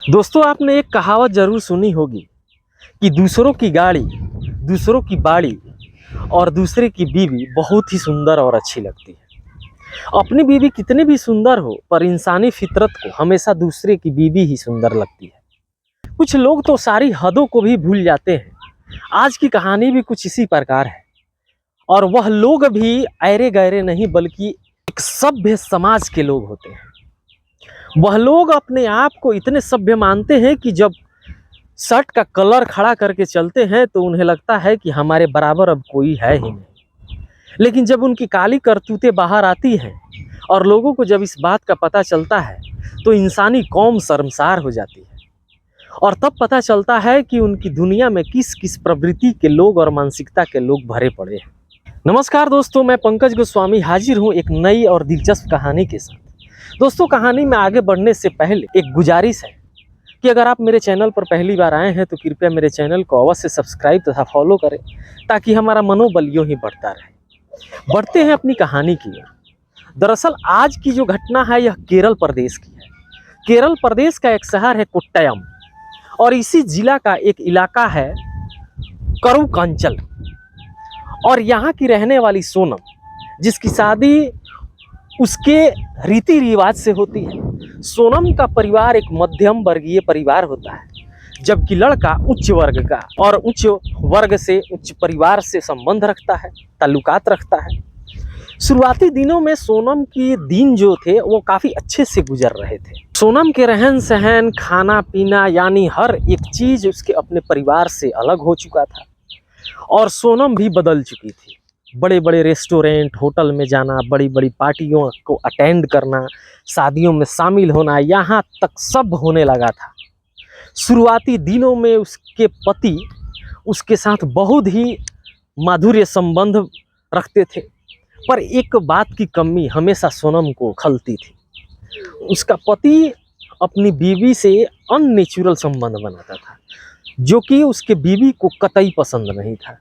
दोस्तों, आपने एक कहावत ज़रूर सुनी होगी कि दूसरों की गाड़ी, दूसरों की बाड़ी और दूसरे की बीवी बहुत ही सुंदर और अच्छी लगती है। अपनी बीवी कितनी भी सुंदर हो, पर इंसानी फितरत को हमेशा दूसरे की बीवी ही सुंदर लगती है। कुछ लोग तो सारी हदों को भी भूल जाते हैं। आज की कहानी भी कुछ इसी प्रकार है, और वह लोग भी ऐरे गैरे नहीं बल्कि एक सभ्य समाज के लोग होते हैं। वह लोग अपने आप को इतने सभ्य मानते हैं कि जब शर्ट का कलर खड़ा करके चलते हैं तो उन्हें लगता है कि हमारे बराबर अब कोई है ही नहीं। लेकिन जब उनकी काली करतूतें बाहर आती हैं और लोगों को जब इस बात का पता चलता है तो इंसानी कौम शर्मसार हो जाती है, और तब पता चलता है कि उनकी दुनिया में किस किस प्रवृत्ति के लोग और मानसिकता के लोग भरे पड़े हैं। नमस्कार दोस्तों, मैं पंकज गोस्वामी हाजिर हूँ एक नई और दिलचस्प कहानी के साथ। दोस्तों, कहानी में आगे बढ़ने से पहले एक गुजारिश है कि अगर आप मेरे चैनल पर पहली बार आए हैं तो कृपया मेरे चैनल को अवश्य सब्सक्राइब तथा फॉलो करें, ताकि हमारा मनोबल यूं ही बढ़ता रहे। बढ़ते हैं अपनी कहानी की ओर। दरअसल आज की जो घटना है यह केरल प्रदेश की है। केरल प्रदेश का एक शहर है कोट्टयम, और इसी जिला का एक इलाका है करूकांचल। और यहाँ की रहने वाली सोनम, जिसकी शादी उसके रीति रिवाज से होती है। सोनम का परिवार एक मध्यम वर्गीय परिवार होता है, जबकि लड़का उच्च वर्ग का और उच्च वर्ग से उच्च परिवार से संबंध रखता है, ताल्लुकात रखता है। शुरुआती दिनों में सोनम के दिन जो थे वो काफ़ी अच्छे से गुजर रहे थे। सोनम के रहन सहन, खाना पीना, यानी हर एक चीज़ उसके अपने परिवार से अलग हो चुका था, और सोनम भी बदल चुकी थी। बड़े बड़े रेस्टोरेंट, होटल में जाना, बड़ी बड़ी पार्टियों को अटेंड करना, शादियों में शामिल होना, यहाँ तक सब होने लगा था। शुरुआती दिनों में उसके पति उसके साथ बहुत ही माधुर्य संबंध रखते थे, पर एक बात की कमी हमेशा सोनम को खलती थी। उसका पति अपनी बीवी से अननेचुरल संबंध बनाता था, जो कि उसके बीवी को कतई पसंद नहीं था।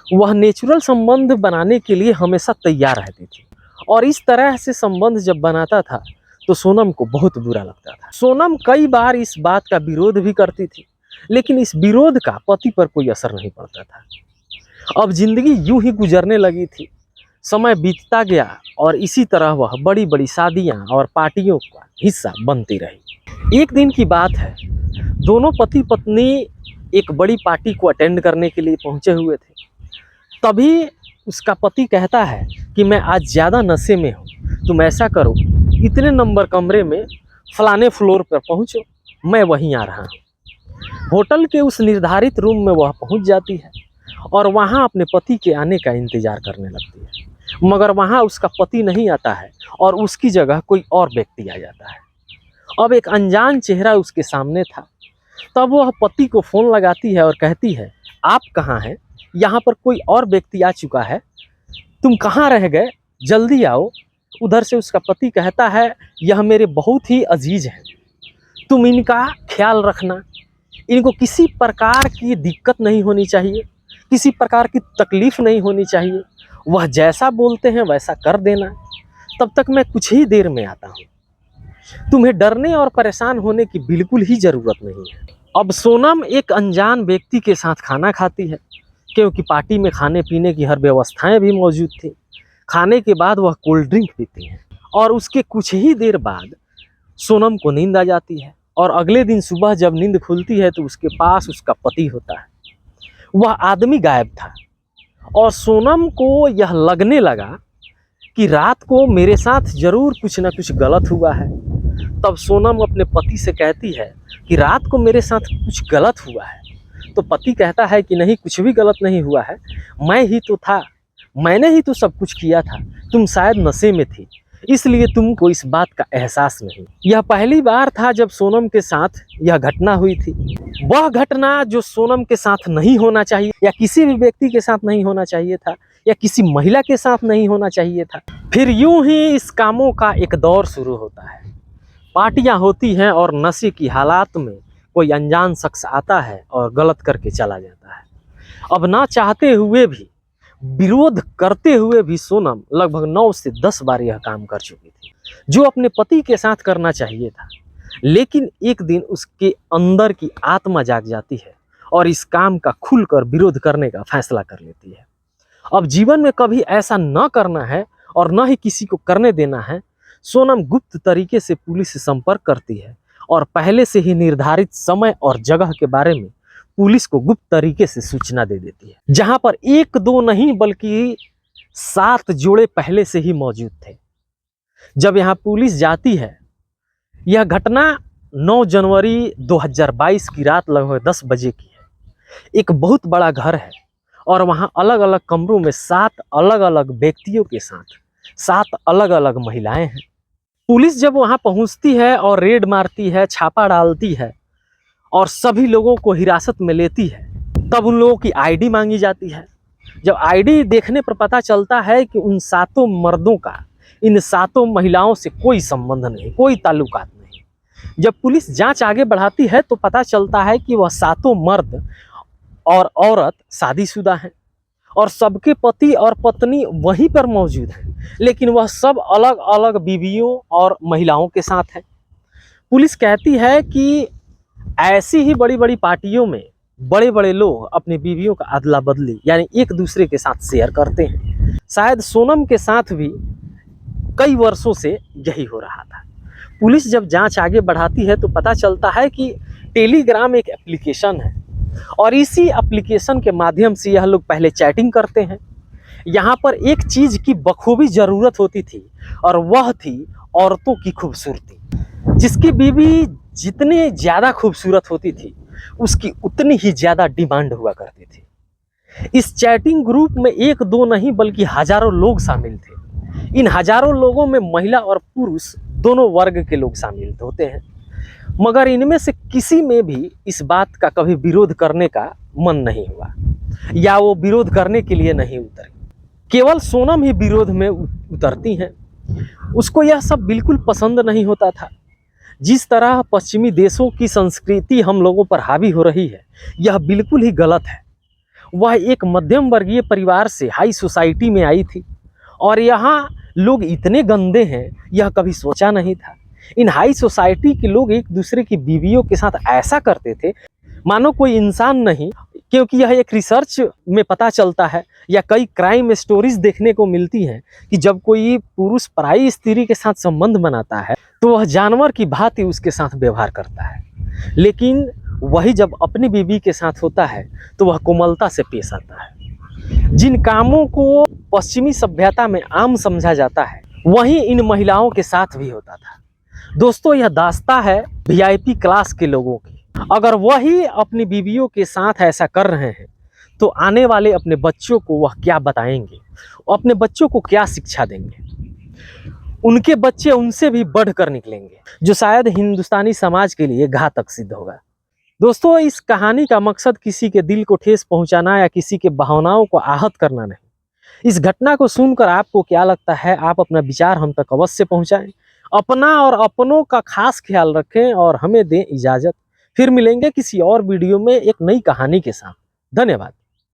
वह नेचुरल संबंध बनाने के लिए हमेशा तैयार रहती थी, और इस तरह से संबंध जब बनाता था तो सोनम को बहुत बुरा लगता था। सोनम कई बार इस बात का विरोध भी करती थी, लेकिन इस विरोध का पति पर कोई असर नहीं पड़ता था। अब जिंदगी यूं ही गुजरने लगी थी। समय बीतता गया और इसी तरह वह बड़ी बड़ी शादियां और पार्टियों का हिस्सा बनती रही। एक दिन की बात है, दोनों पति पत्नी एक बड़ी पार्टी को अटेंड करने के लिए पहुंचे हुए थे। तभी उसका पति कहता है कि मैं आज ज़्यादा नशे में हूँ, तुम ऐसा करो, इतने नंबर कमरे में फलाने फ्लोर पर पहुँचो, मैं वहीं आ रहा हूँ। होटल के उस निर्धारित रूम में वह पहुँच जाती है और वहाँ अपने पति के आने का इंतज़ार करने लगती है। मगर वहाँ उसका पति नहीं आता है और उसकी जगह कोई और व्यक्ति आ जाता है। अब एक अनजान चेहरा उसके सामने था। तब वह पति को फ़ोन लगाती है और कहती है, आप कहाँ हैं? यहाँ पर कोई और व्यक्ति आ चुका है, तुम कहाँ रह गए, जल्दी आओ। उधर से उसका पति कहता है, यह मेरे बहुत ही अजीज़ हैं, तुम इनका ख्याल रखना, इनको किसी प्रकार की दिक्कत नहीं होनी चाहिए, किसी प्रकार की तकलीफ़ नहीं होनी चाहिए, वह जैसा बोलते हैं वैसा कर देना, तब तक मैं कुछ ही देर में आता हूँ। तुम्हें डरने और परेशान होने की बिल्कुल ही ज़रूरत नहीं है। अब सोनम एक अनजान व्यक्ति के साथ खाना खाती है, क्योंकि पार्टी में खाने पीने की हर व्यवस्थाएं भी मौजूद थी। खाने के बाद वह कोल्ड ड्रिंक पीती है, और उसके कुछ ही देर बाद सोनम को नींद आ जाती है। और अगले दिन सुबह जब नींद खुलती है तो उसके पास उसका पति होता है। वह आदमी गायब था, और सोनम को यह लगने लगा कि रात को मेरे साथ ज़रूर कुछ ना कुछ गलत हुआ है। तब सोनम अपने पति से कहती है कि रात को मेरे साथ कुछ गलत हुआ है। तो पति कहता है कि नहीं, कुछ भी गलत नहीं हुआ है, मैं ही तो था, मैंने ही तो सब कुछ किया था, तुम शायद नशे में थी, इसलिए तुमको इस बात का एहसास नहीं। यह पहली बार था जब सोनम के साथ यह घटना हुई थी। वह घटना जो सोनम के साथ नहीं होना चाहिए, या किसी भी व्यक्ति के साथ नहीं होना चाहिए था, या किसी महिला के साथ नहीं होना चाहिए था। फिर यूं ही इस कामों का एक दौर शुरू होता है। पार्टियां होती हैं और नशे की हालात में कोई अनजान शख्स आता है और गलत करके चला जाता है। अब ना चाहते हुए भी, विरोध करते हुए भी सोनम लगभग 9 से 10 बार यह काम कर चुकी थी, जो अपने पति के साथ करना चाहिए था, लेकिन एक दिन उसके अंदर की आत्मा जाग जाती है और इस काम का खुलकर विरोध करने का फैसला कर लेती है। अब जीवन में कभी ऐसा न करना है और न ही किसी को करने देना है। सोनम गुप्त तरीके से पुलिस से संपर्क करती है और पहले से ही निर्धारित समय और जगह के बारे में पुलिस को गुप्त तरीके से सूचना दे देती है, जहां पर एक दो नहीं बल्कि 7 जोड़े पहले से ही मौजूद थे। जब यहाँ पुलिस जाती है, यह घटना 9 जनवरी 2022 की रात लगभग 10 बजे की है। एक बहुत बड़ा घर है और वहाँ अलग अलग कमरों में 7 अलग अलग व्यक्तियों के साथ 7 अलग अलग महिलाएं हैं। पुलिस जब वहाँ पहुँचती है और रेड मारती है, छापा डालती है और सभी लोगों को हिरासत में लेती है, तब उन लोगों की आईडी मांगी जाती है। जब आईडी देखने पर पता चलता है कि उन 7 मर्दों का इन 7 महिलाओं से कोई संबंध नहीं, कोई ताल्लुकात नहीं। जब पुलिस जांच आगे बढ़ाती है तो पता चलता है कि वह 7 मर्द और औरत शादीशुदा हैं और सबके पति और पत्नी वहीं पर मौजूद हैं, लेकिन वह सब अलग अलग बीवियों और महिलाओं के साथ हैं। पुलिस कहती है कि ऐसी ही बड़ी बड़ी पार्टियों में बड़े बड़े लोग अपनी बीवियों का अदला बदली यानी एक दूसरे के साथ शेयर करते हैं। शायद सोनम के साथ भी कई वर्षों से यही हो रहा था। पुलिस जब जांच आगे बढ़ाती है तो पता चलता है कि टेलीग्राम एक एप्लीकेशन है और इसी एप्लीकेशन के माध्यम से यह लोग पहले चैटिंग करते हैं। यहाँ पर एक चीज़ की बखूबी ज़रूरत होती थी और वह थी औरतों की खूबसूरती। जिसकी बीवी जितनी ज़्यादा खूबसूरत होती थी उसकी उतनी ही ज़्यादा डिमांड हुआ करती थी। इस चैटिंग ग्रुप में एक दो नहीं बल्कि हजारों लोग शामिल थे। इन हजारों लोगों में महिला और पुरुष दोनों वर्ग के लोग शामिल होते हैं, मगर इनमें से किसी में भी इस बात का कभी विरोध करने का मन नहीं हुआ या वो विरोध करने के लिए नहीं उतरी। केवल सोनम ही विरोध में उतरती हैं। उसको यह सब बिल्कुल पसंद नहीं होता था। जिस तरह पश्चिमी देशों की संस्कृति हम लोगों पर हावी हो रही है, यह बिल्कुल ही गलत है। वह एक मध्यम वर्गीय परिवार से हाई सोसाइटी में आई थी और यहाँ लोग इतने गंदे हैं यह कभी सोचा नहीं था। इन हाई सोसाइटी के लोग एक दूसरे की बीवियों के साथ ऐसा करते थे मानो कोई इंसान नहीं, क्योंकि यह एक रिसर्च में पता चलता है या कई क्राइम स्टोरीज देखने को मिलती हैं कि जब कोई पुरुष पराई स्त्री के साथ संबंध बनाता है तो वह जानवर की भांति उसके साथ व्यवहार करता है, लेकिन वही जब अपनी बीवी के साथ होता है तो वह कोमलता से पेश आता है। जिन कामों को पश्चिमी सभ्यता में आम समझा जाता है वही इन महिलाओं के साथ भी होता था। दोस्तों, यह दास्तां है वीआईपी क्लास के लोगों की। अगर वही अपनी बीवियों के साथ ऐसा कर रहे हैं तो आने वाले अपने बच्चों को वह क्या बताएंगे, अपने बच्चों को क्या शिक्षा देंगे। उनके बच्चे उनसे भी बढ़कर निकलेंगे, जो शायद हिंदुस्तानी समाज के लिए घातक सिद्ध होगा। दोस्तों, इस कहानी का मकसद किसी के दिल को ठेस पहुंचाना या किसी के भावनाओं को आहत करना नहीं। इस घटना को सुनकर आपको क्या लगता है, आप अपना विचार हम तक अवश्य पहुंचाएं। अपना और अपनों का खास ख्याल रखें और हमें दें इजाज़त। फिर मिलेंगे किसी और वीडियो में एक नई कहानी के साथ। धन्यवाद।